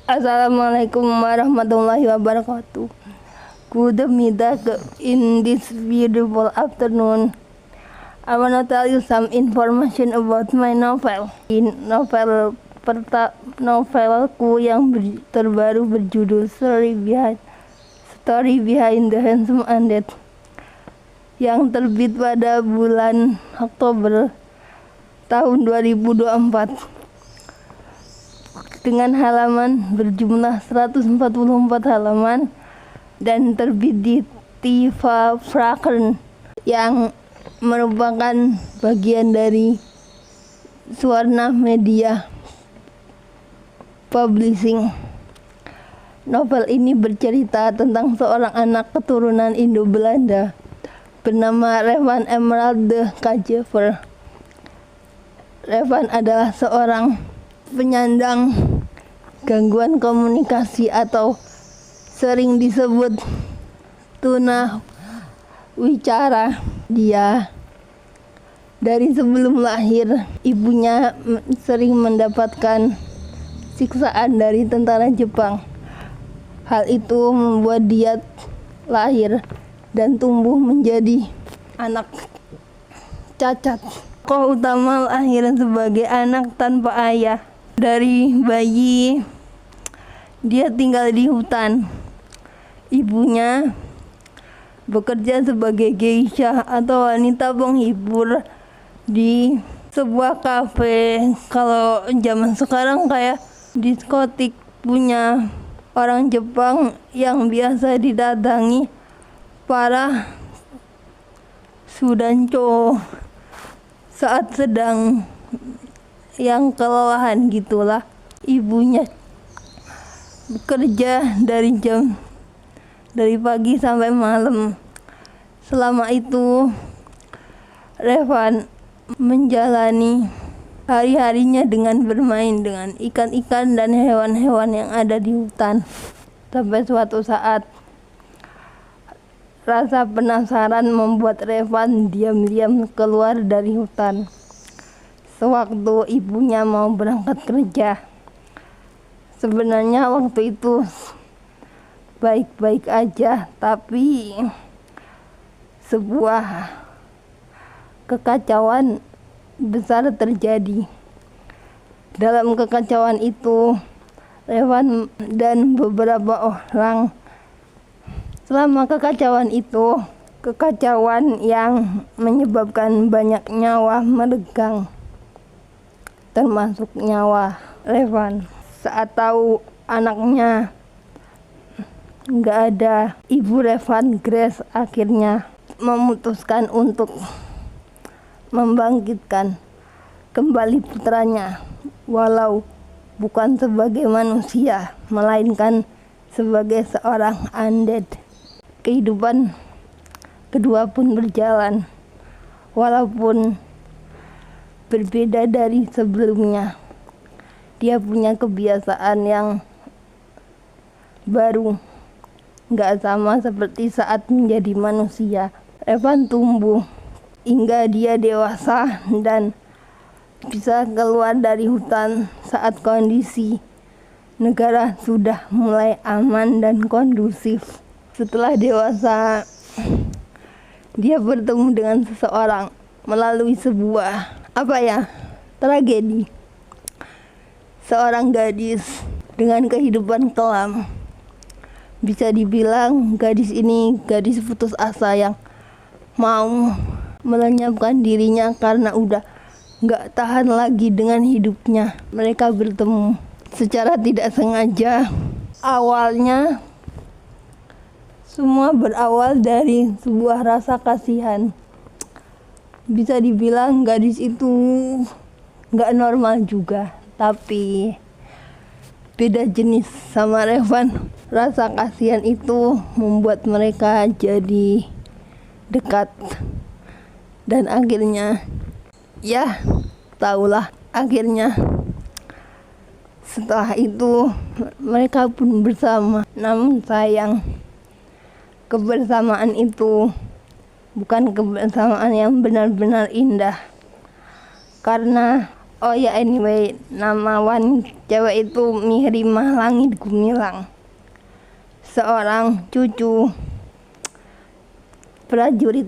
Assalamualaikum warahmatullahi wabarakatuh. Good middag in this beautiful afternoon. I wanna tell you some information about my novel. Novelku yang terbaru berjudul Story Behind the Handsome Undead, yang terbit pada bulan Oktober tahun 2024 dengan halaman berjumlah 144 halaman dan terbit di Tiva Fracern yang merupakan bagian dari Suwarna Media Publishing. Novel ini bercerita tentang seorang anak keturunan Indo-Belanda bernama Revan Emerald de Cajever. Revan adalah seorang penyandang gangguan komunikasi atau sering disebut tuna wicara. Dia dari sebelum lahir, ibunya sering mendapatkan siksaan dari tentara Jepang. Hal itu membuat dia lahir dan tumbuh menjadi anak cacat. Tokoh utama lahir sebagai anak tanpa ayah. Dari bayi, dia tinggal di hutan. Ibunya bekerja sebagai geisha atau wanita penghibur di sebuah kafe. Kalau zaman sekarang kayak diskotik punya orang Jepang yang biasa didatangi para sudancho saat sedang yang kelelahan gitulah. Ibunya bekerja dari pagi sampai malam. Selama itu Revan menjalani hari-harinya dengan bermain dengan ikan-ikan dan hewan-hewan yang ada di hutan. Sampai suatu saat rasa penasaran membuat Revan diam-diam keluar dari hutan. Sewaktu ibunya mau berangkat kerja. Sebenarnya waktu itu baik-baik aja, tapi sebuah kekacauan besar terjadi. Dalam kekacauan itu, Revan dan beberapa orang, selama kekacauan itu, kekacauan yang menyebabkan banyak nyawa meregang, termasuk nyawa Revan. Saat tahu anaknya nggak ada, ibu Revan, Grace, akhirnya memutuskan untuk membangkitkan kembali putranya, walau bukan sebagai manusia, melainkan sebagai seorang undead. Kehidupan kedua pun berjalan, walaupun berbeda dari sebelumnya. Dia punya kebiasaan yang baru, gak sama seperti saat menjadi manusia. Revan tumbuh hingga dia dewasa dan bisa keluar dari hutan saat kondisi negara sudah mulai aman dan kondusif. Setelah dewasa, dia bertemu dengan seseorang melalui sebuah tragedi. Seorang gadis dengan kehidupan kelam. Bisa dibilang gadis ini gadis putus asa yang mau melenyapkan dirinya karena udah gak tahan lagi dengan hidupnya. Mereka bertemu secara tidak sengaja. Awalnya semua berawal dari sebuah rasa kasihan. Bisa dibilang gadis itu gak normal juga, tapi beda jenis sama Revan. Rasa kasihan itu membuat mereka jadi dekat. Dan akhirnya, ya tahulah, akhirnya setelah itu mereka pun bersama. Namun sayang, kebersamaan itu bukan kebersamaan yang benar-benar indah. Karena Oh ya, anyway, nama cewek itu Mihrimah Langit Gumilang, seorang cucu prajurit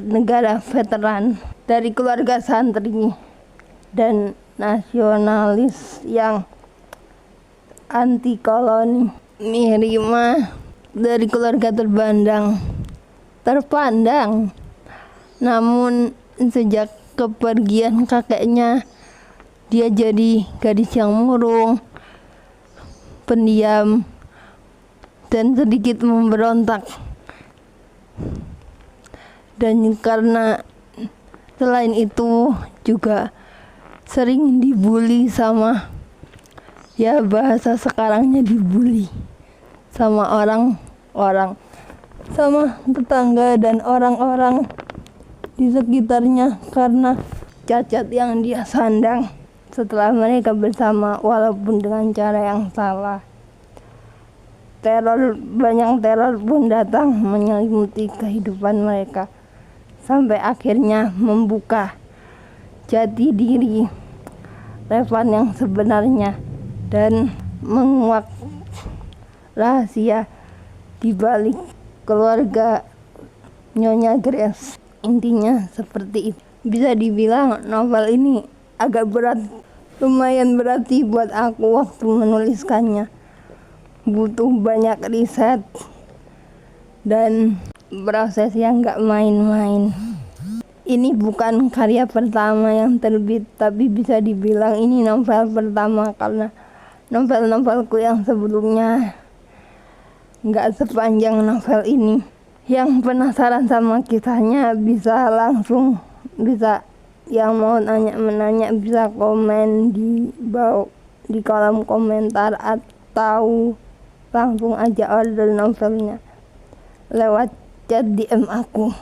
negara veteran dari keluarga santri dan nasionalis yang anti koloni. Mihrimah dari keluarga terpandang, namun sejak kepergian kakeknya, dia jadi gadis yang murung, pendiam, dan sedikit memberontak. Dan karena selain itu juga sering dibully sama, ya bahasa sekarangnya dibully sama orang-orang, sama tetangga dan orang-orang di sekitarnya karena cacat yang dia sandang setelah mereka bersama, walaupun dengan cara yang salah. Banyak teror pun datang menyelimuti kehidupan mereka, sampai akhirnya membuka jati diri Revan yang sebenarnya dan menguak rahasia di balik keluarga Nyonya Grace. Intinya seperti itu. Bisa dibilang novel ini agak berat, lumayan berarti buat aku waktu menuliskannya. Butuh banyak riset dan proses yang gak main-main. Ini bukan karya pertama yang terbit, tapi bisa dibilang ini novel pertama karena novel-novelku yang sebelumnya gak sepanjang novel ini. Yang penasaran sama kisahnya bisa yang mau menanya bisa komen di bawah di kolom komentar, atau langsung aja order novelnya lewat chat DM aku.